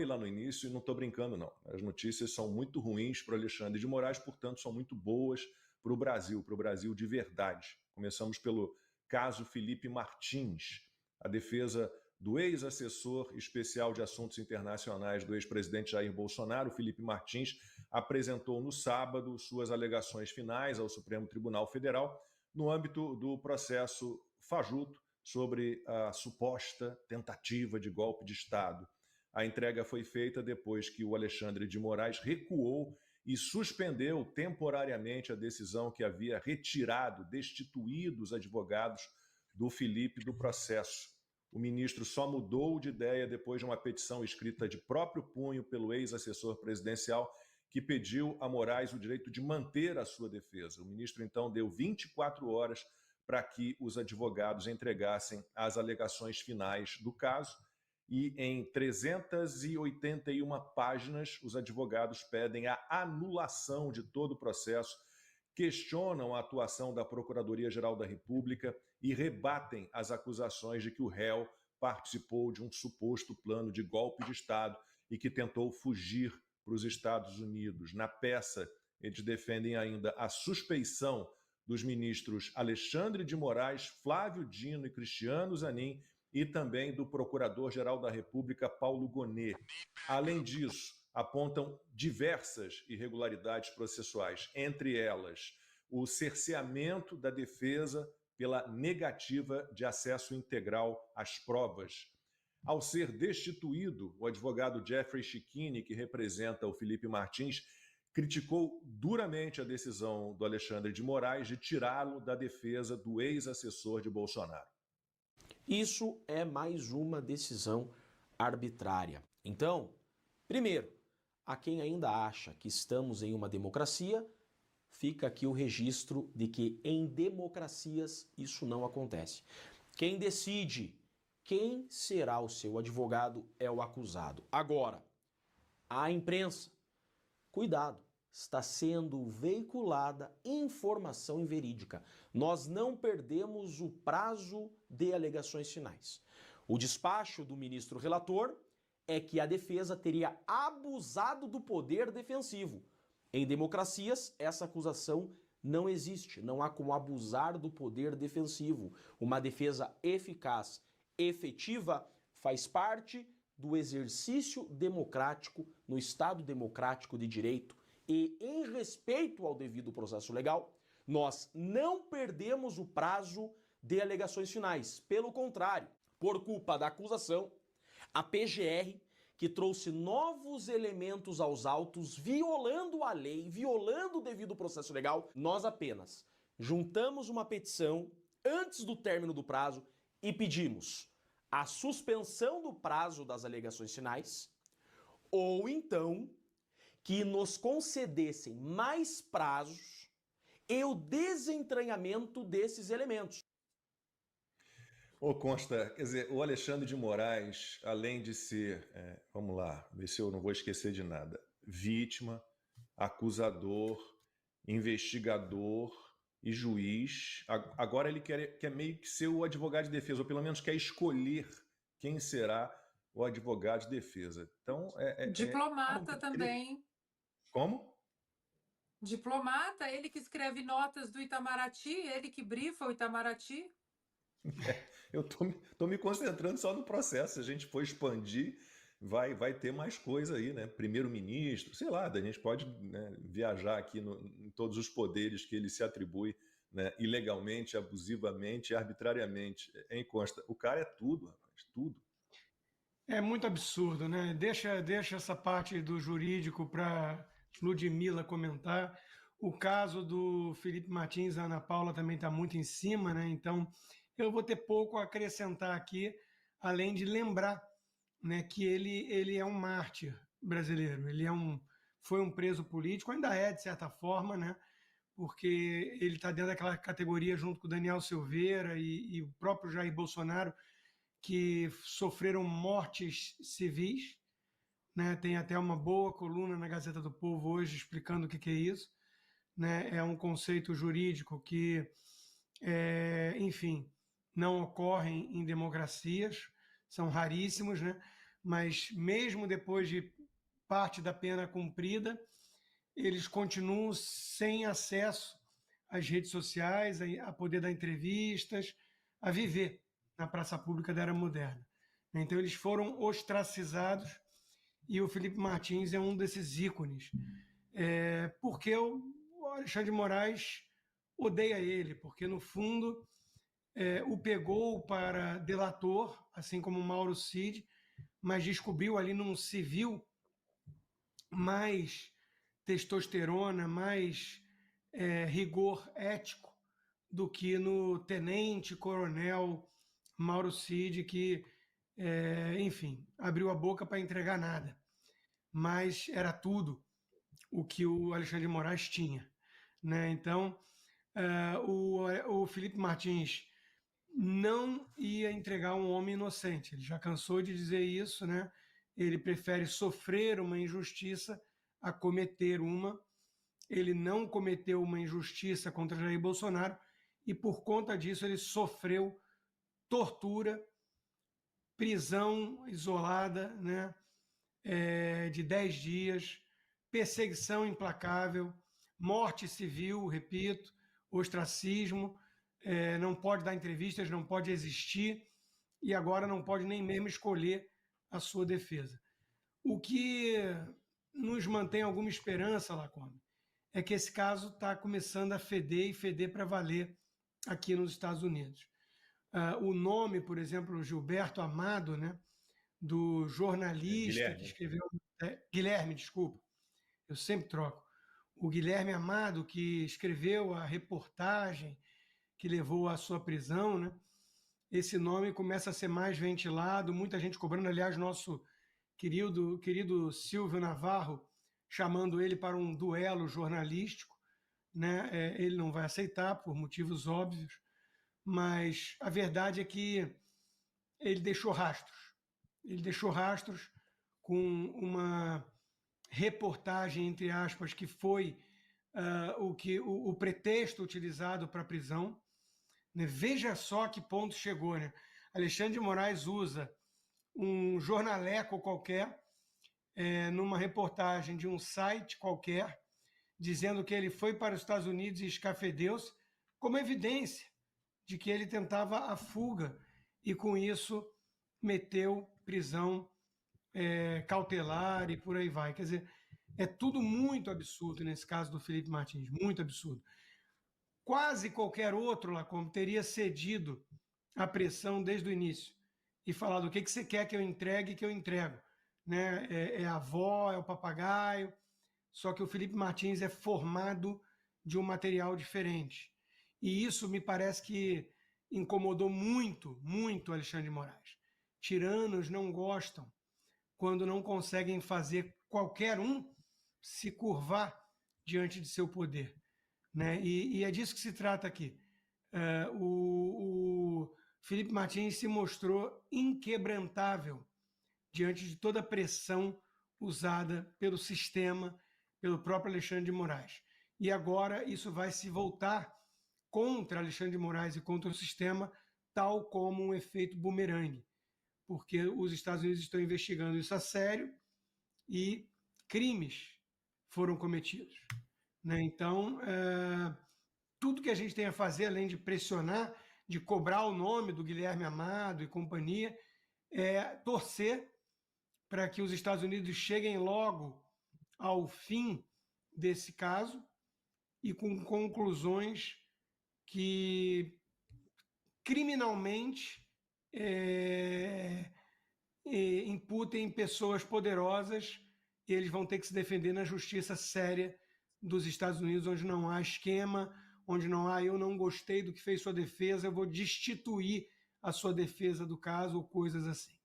lá no início e não estou brincando, não. As notícias são muito ruins para o Alexandre de Moraes, portanto, são muito boas para o Brasil de verdade. Começamos pelo caso Felipe Martins, a defesa do ex-assessor especial de assuntos internacionais do ex-presidente Jair Bolsonaro, Felipe Martins, apresentou no sábado suas alegações finais ao Supremo Tribunal Federal no âmbito do processo fajuto sobre a suposta tentativa de golpe de Estado. A entrega foi feita depois que o Alexandre de Moraes recuou e suspendeu temporariamente a decisão que havia retirado, destituído os advogados do Felipe do processo. O ministro só mudou de ideia depois de uma petição escrita de próprio punho pelo ex-assessor presidencial que pediu a Moraes o direito de manter a sua defesa. O ministro, então, deu 24 horas para que os advogados entregassem as alegações finais do caso e em 381 páginas os advogados pedem a anulação de todo o processo, questionam a atuação da Procuradoria-Geral da República e rebatem as acusações de que o réu participou de um suposto plano de golpe de Estado e que tentou fugir para os Estados Unidos. Na peça, eles defendem ainda a suspeição dos ministros Alexandre de Moraes, Flávio Dino e Cristiano Zanin e também do Procurador-Geral da República, Paulo Gonet. Além disso, apontam diversas irregularidades processuais, entre elas o cerceamento da defesa pela negativa de acesso integral às provas. Ao ser destituído, o advogado Jeffrey Schichini, que representa o Felipe Martins, criticou duramente a decisão do Alexandre de Moraes de tirá-lo da defesa do ex-assessor de Bolsonaro. Isso é mais uma decisão arbitrária. Então, primeiro, a quem ainda acha que estamos em uma democracia, fica aqui o registro de que em democracias isso não acontece. Quem decide quem será o seu advogado é o acusado. Agora, a imprensa, cuidado, está sendo veiculada informação inverídica. Nós não perdemos o prazo de alegações finais. O despacho do ministro relator é que a defesa teria abusado do poder defensivo. Em democracias, essa acusação não existe. Não há como abusar do poder defensivo. Uma defesa eficaz, efetiva, faz parte do exercício democrático no Estado democrático de direito e em respeito ao devido processo legal, nós não perdemos o prazo de alegações finais. Pelo contrário, por culpa da acusação, a PGR, que trouxe novos elementos aos autos, violando a lei, violando o devido processo legal, nós apenas juntamos uma petição antes do término do prazo e pedimos a suspensão do prazo das alegações finais, ou então que nos concedessem mais prazos e o desentranhamento desses elementos. Ô Consta, quer dizer, o Alexandre de Moraes, além de ser, vamos lá, ver se eu não vou esquecer de nada, vítima, acusador, investigador e juiz, agora ele quer meio que ser o advogado de defesa, ou pelo menos quer escolher quem será o advogado de defesa. Então, diplomata também. Como? Diplomata, ele que escreve notas do Itamaraty, ele que brifa o Itamaraty. Eu tô me concentrando só no processo. Se a gente for expandir, vai ter mais coisa aí, né? Primeiro-ministro, sei lá, a gente pode, né, viajar aqui em todos os poderes que ele se atribui, né, ilegalmente, abusivamente, arbitrariamente. Hein, Consta? O cara é tudo, rapaz, tudo. É muito absurdo, né? Deixa essa parte do jurídico para Ludmila comentar. O caso do Felipe Martins, a Ana Paula também está muito em cima, né? Então, eu vou ter pouco a acrescentar aqui, além de lembrar, né, que ele é um mártir brasileiro. Ele foi um preso político, ainda é, de certa forma, né? Porque ele está dentro daquela categoria junto com o Daniel Silveira e o próprio Jair Bolsonaro, que sofreram mortes civis, né? Tem até uma boa coluna na Gazeta do Povo hoje explicando o que é isso, né? É um conceito jurídico que, enfim, não ocorre em democracias, são raríssimos, né? mas mesmo depois de parte da pena cumprida, eles continuam sem acesso às redes sociais, a poder dar entrevistas, a viver na praça pública da era moderna. Então eles foram ostracizados e o Felipe Martins é um desses ícones, porque o Alexandre de Moraes odeia ele, porque no fundo o pegou para delator, assim como o Mauro Cid, mas descobriu ali num civil mais testosterona, mais rigor ético do que no tenente-coronel Mauro Cid, que, enfim, abriu a boca para entregar nada, mas era tudo o que o Alexandre de Moraes tinha, né? Então, o Felipe Martins não ia entregar um homem inocente. Ele já cansou de dizer isso, né? Ele prefere sofrer uma injustiça a cometer uma. Ele não cometeu uma injustiça contra Jair Bolsonaro e, por conta disso, ele sofreu tortura, prisão isolada, né? De 10 dias, perseguição implacável, morte civil, repito, ostracismo, não pode dar entrevistas, não pode existir e agora não pode nem mesmo escolher a sua defesa. O que nos mantém alguma esperança, Lacombe, é que esse caso está começando a feder e feder para valer aqui nos Estados Unidos. O nome, por exemplo, Gilberto Amado, né, do jornalista que escreveu... Guilherme, desculpa, eu sempre troco. O Guilherme Amado, que escreveu a reportagem que levou à sua prisão, né? Esse nome começa a ser mais ventilado, muita gente cobrando, aliás, nosso querido Silvio Navarro, chamando ele para um duelo jornalístico, né? Ele não vai aceitar, por motivos óbvios, mas a verdade é que ele deixou rastros. Ele deixou rastros com uma reportagem, entre aspas, que foi o pretexto utilizado para a prisão. Né? Veja só que ponto chegou. Né? Alexandre de Moraes usa um jornaleco qualquer, numa reportagem de um site qualquer, dizendo que ele foi para os Estados Unidos e escafedeu-se, como evidência de que ele tentava a fuga e, com isso, meteu prisão cautelar e por aí vai. Quer dizer, é tudo muito absurdo nesse caso do Felipe Martins, muito absurdo. Quase qualquer outro, Lacombe, teria cedido à pressão desde o início e falado: o que você quer que eu entregue, que eu entrego. Né? É a avó, é o papagaio. Só que o Felipe Martins é formado de um material diferente. E isso me parece que incomodou muito, muito Alexandre de Moraes. Tiranos não gostam quando não conseguem fazer qualquer um se curvar diante de seu poder. Né? E é disso que se trata aqui. O Felipe Martins se mostrou inquebrantável diante de toda a pressão usada pelo sistema, pelo próprio Alexandre de Moraes. E agora isso vai se voltar contra Alexandre de Moraes e contra o sistema, tal como um efeito bumerangue, porque os Estados Unidos estão investigando isso a sério e crimes foram cometidos. Né? Então, tudo que a gente tem a fazer, além de pressionar, de cobrar o nome do Guilherme Amado e companhia, é torcer para que os Estados Unidos cheguem logo ao fim desse caso e com conclusões que criminalmente imputem pessoas poderosas e eles vão ter que se defender na justiça séria dos Estados Unidos, onde não há esquema, onde não há eu não gostei do que fez sua defesa, eu vou destituir a sua defesa do caso ou coisas assim.